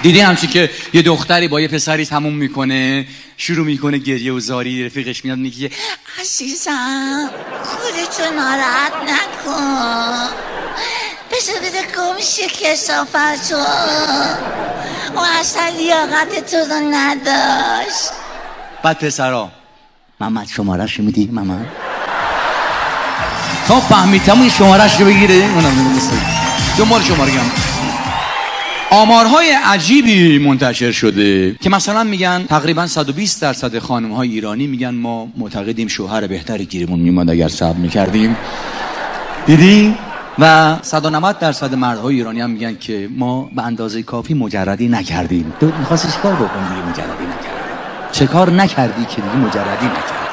دیدی همچی که یه دختری با یه پسری تموم میکنه، شروع میکنه گریه و زاری، رفیقش میاد میگه عزیزم خودتو ناراحت نکن، بذار بده گمشه کثافتو، اون اصلا لیاقت تو رو نداشت. بعد پسرا محمد شماره‌شو میدی محمد؟ تا فهمیدم این شماره‌شو بگیره. اونم شماره گم. آمارهای عجیبی منتشر شده که مثلا میگن تقریبا 120% خانم‌های ایرانی میگن ما معتقدیم شوهر بهتری گیرمون میومد اگر صبر میکردیم. دیدی؟ و 190% مردهای ایرانی هم میگن که ما به اندازه کافی مجردی نکردیم. تو می‌خواستی چیکار بکنی دیگه مجردی نکردی؟ چه کار نکردی که دیگه مجردی نکردی؟